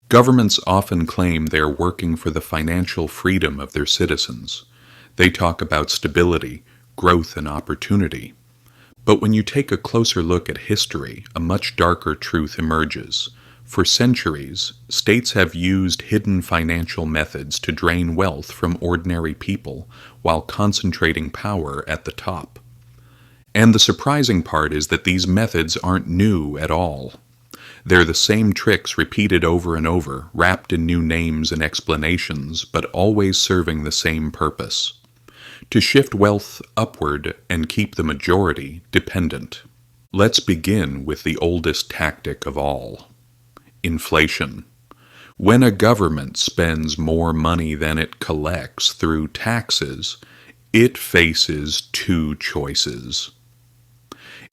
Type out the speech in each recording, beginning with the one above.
Governments often claim they are working for the financial freedom of their citizens. They talk about stability, growth, and opportunity. But when you take a closer look at history, a much darker truth emerges. For centuries, states have used hidden financial methods to drain wealth from ordinary people while concentrating power at the top. And the surprising part is that these methods aren't new at all. They're the same tricks repeated over and over, wrapped in new names and explanations, but always serving the same purpose: to shift wealth upward and keep the majority dependent. Let's begin with the oldest tactic of all: inflation. When a government spends more money than it collects through taxes, it faces two choices.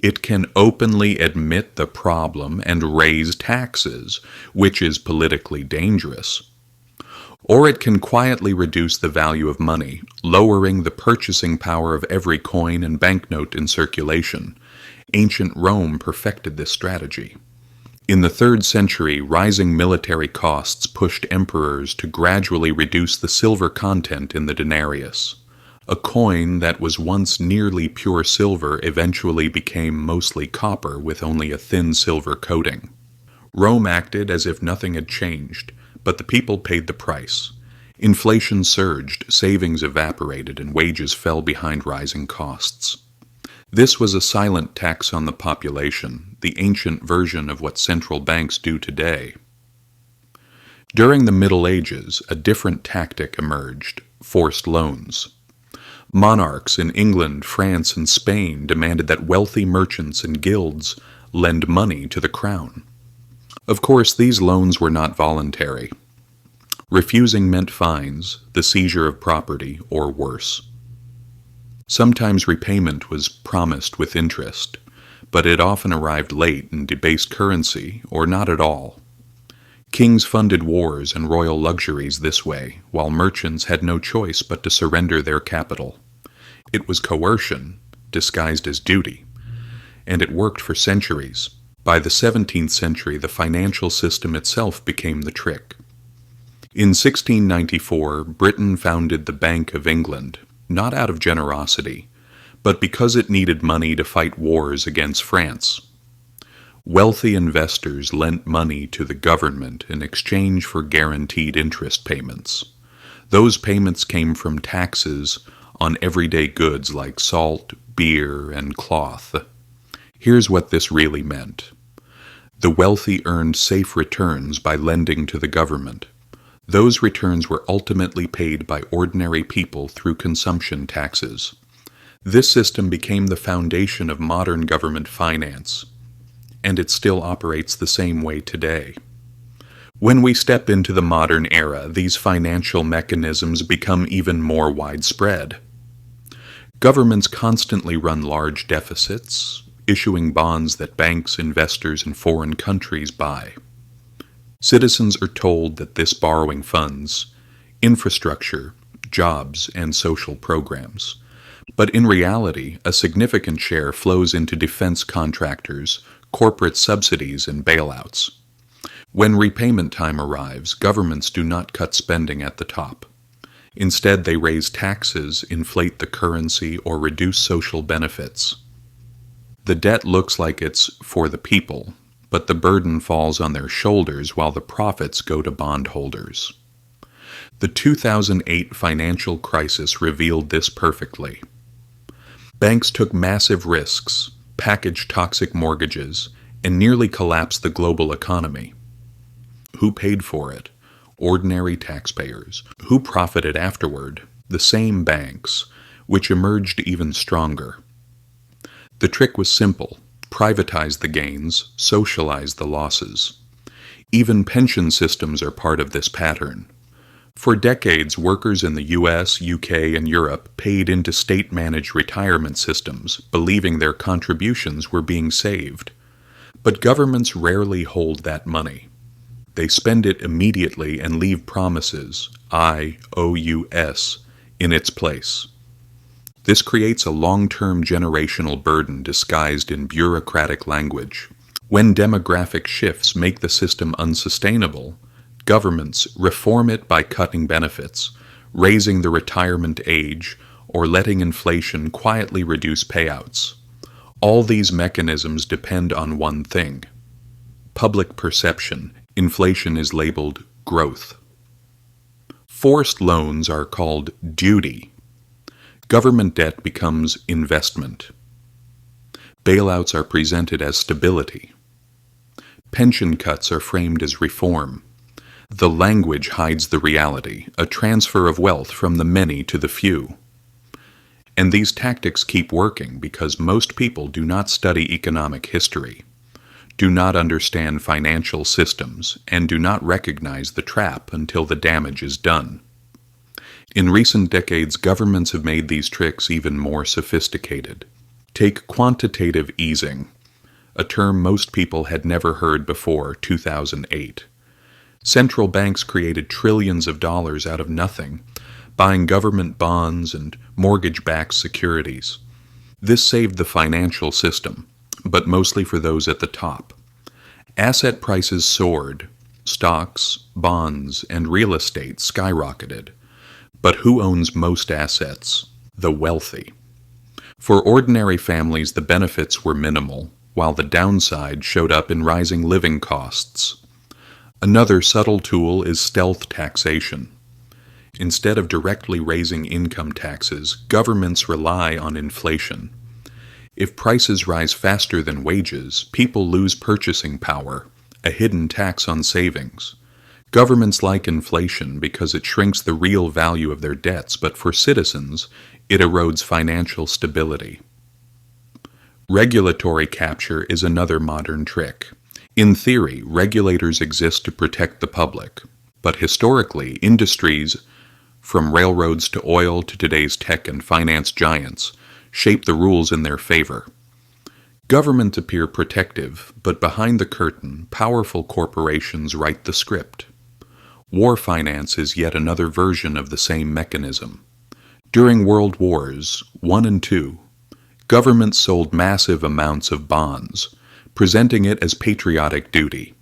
It can openly admit the problem and raise taxes, which is politically dangerous. Or it can quietly reduce the value of money, lowering the purchasing power of every coin and banknote in circulation. Ancient Rome perfected this strategy. In the 3rd century, rising military costs pushed emperors to gradually reduce the silver content in the denarius. A coin that was once nearly pure silver eventually became mostly copper with only a thin silver coating. Rome acted as if nothing had changed, but the people paid the price. Inflation surged, savings evaporated, and wages fell behind rising costs. This was a silent tax on the population, the ancient version of what central banks do today. During the Middle Ages, a different tactic emerged: forced loans. Monarchs in England, France, and Spain demanded that wealthy merchants and guilds lend money to the crown. Of course, these loans were not voluntary. Refusing meant fines, the seizure of property, or worse. Sometimes repayment was promised with interest, but it often arrived late in debased currency, or not at all. Kings funded wars and royal luxuries this way, while merchants had no choice but to surrender their capital. It was coercion, disguised as duty, and it worked for centuries. By the 17th century, the financial system itself became the trick. In 1694, Britain founded the Bank of England, not out of generosity, but because it needed money to fight wars against France. Wealthy investors lent money to the government in exchange for guaranteed interest payments. Those payments came from taxes on everyday goods like salt, beer, and cloth. Here's what this really meant. The wealthy earned safe returns by lending to the government. Those returns were ultimately paid by ordinary people through consumption taxes. This system became the foundation of modern government finance, and it still operates the same way today. When we step into the modern era, these financial mechanisms become even more widespread. Governments constantly run large deficits, issuing bonds that banks, investors, and foreign countries buy. Citizens are told that this borrowing funds infrastructure, jobs, and social programs. But in reality, a significant share flows into defense contractors, corporate subsidies, and bailouts. When repayment time arrives, governments do not cut spending at the top. Instead, they raise taxes, inflate the currency, or reduce social benefits. The debt looks like it's for the people, but the burden falls on their shoulders while the profits go to bondholders. The 2008 financial crisis revealed this perfectly. Banks took massive risks, packaged toxic mortgages, and nearly collapsed the global economy. Who paid for it? Ordinary taxpayers. Who profited afterward? The same banks, which emerged even stronger. The trick was simple: privatize the gains, socialize the losses. Even pension systems are part of this pattern. For decades, workers in the US, UK, and Europe paid into state-managed retirement systems, believing their contributions were being saved. But governments rarely hold that money. They spend it immediately and leave promises, IOUs, in its place. This creates a long-term generational burden disguised in bureaucratic language. When demographic shifts make the system unsustainable, governments reform it by cutting benefits, raising the retirement age, or letting inflation quietly reduce payouts. All these mechanisms depend on one thing: public perception. Inflation is labeled growth. Forced loans are called duty. Government debt becomes investment. Bailouts are presented as stability. Pension cuts are framed as reform. The language hides the reality, a transfer of wealth from the many to the few. And these tactics keep working because most people do not study economic history, do not understand financial systems, and do not recognize the trap until the damage is done. In recent decades, governments have made these tricks even more sophisticated. Take quantitative easing, a term most people had never heard before 2008. Central banks created trillions of dollars out of nothing, buying government bonds and mortgage-backed securities. This saved the financial system, but mostly for those at the top. Asset prices soared. Stocks, bonds, and real estate skyrocketed. But who owns most assets? The wealthy. For ordinary families, the benefits were minimal, while the downside showed up in rising living costs. Another subtle tool is stealth taxation. Instead of directly raising income taxes, governments rely on inflation. If prices rise faster than wages, people lose purchasing power, a hidden tax on savings. Governments like inflation because it shrinks the real value of their debts, but for citizens, it erodes financial stability. Regulatory capture is another modern trick. In theory, regulators exist to protect the public, but historically, industries, from railroads to oil to today's tech and finance giants, shape the rules in their favor. Governments appear protective, but behind the curtain, powerful corporations write the script. War finance is yet another version of the same mechanism. During World Wars I and II, governments sold massive amounts of bonds, presenting it as patriotic duty.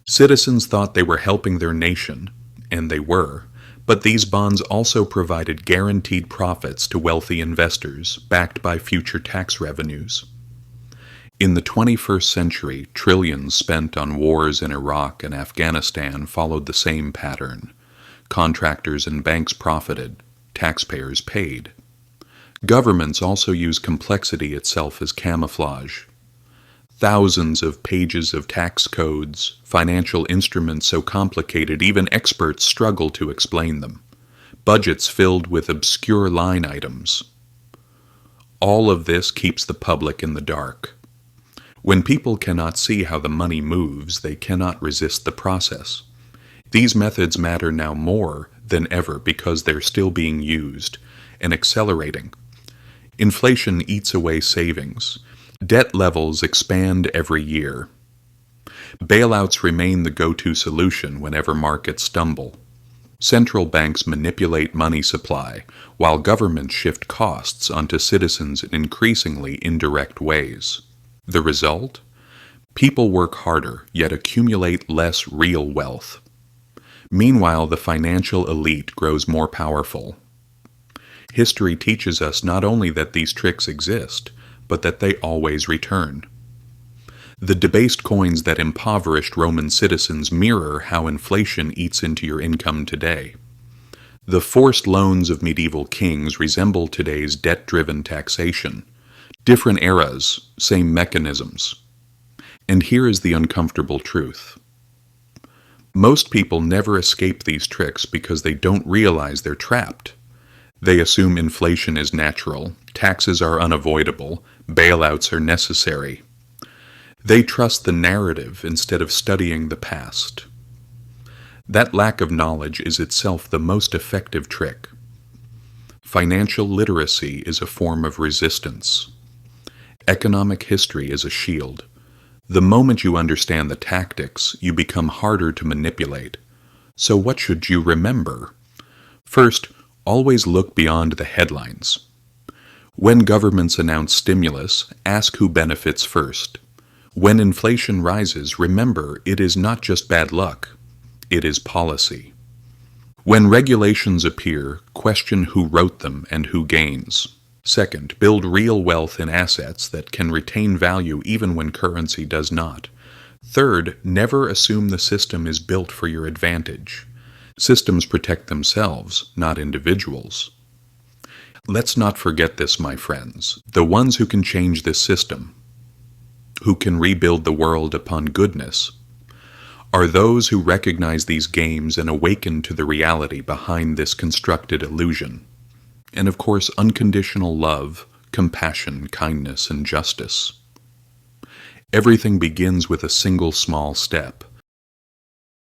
Citizens thought they were helping their nation, and they were, but these bonds also provided guaranteed profits to wealthy investors, backed by future tax revenues. In the 21st century, trillions spent on wars in Iraq and Afghanistan followed the same pattern. Contractors and banks profited, taxpayers paid. Governments also use complexity itself as camouflage. Thousands of pages of tax codes, financial instruments so complicated even experts struggle to explain them. Budgets filled with obscure line items. All of this keeps the public in the dark. When people cannot see how the money moves, they cannot resist the process. These methods matter now more than ever because they're still being used and accelerating. Inflation eats away savings. Debt levels expand every year. Bailouts remain the go-to solution whenever markets stumble. Central banks manipulate money supply, while governments shift costs onto citizens in increasingly indirect ways. The result? People work harder, yet accumulate less real wealth. Meanwhile, the financial elite grows more powerful. History teaches us not only that these tricks exist, but that they always return. The debased coins that impoverished Roman citizens mirror how inflation eats into your income today. The forced loans of medieval kings resemble today's debt-driven taxation. Different eras, same mechanisms. And here is the uncomfortable truth. Most people never escape these tricks because they don't realize they're trapped. They assume inflation is natural, taxes are unavoidable, bailouts are necessary. They trust the narrative instead of studying the past. That lack of knowledge is itself the most effective trick. Financial literacy is a form of resistance. Economic history is a shield. The moment you understand the tactics, you become harder to manipulate. So what should you remember? First, always look beyond the headlines. When governments announce stimulus, ask who benefits first. When inflation rises, remember it is not just bad luck. It is policy. When regulations appear, question who wrote them and who gains. Second, build real wealth in assets that can retain value even when currency does not. Third, never assume the system is built for your advantage. Systems protect themselves, not individuals. Let's not forget this, my friends. The ones who can change this system, who can rebuild the world upon goodness, are those who recognize these games and awaken to the reality behind this constructed illusion. And of course, unconditional love, compassion, kindness, and justice. Everything begins with a single small step.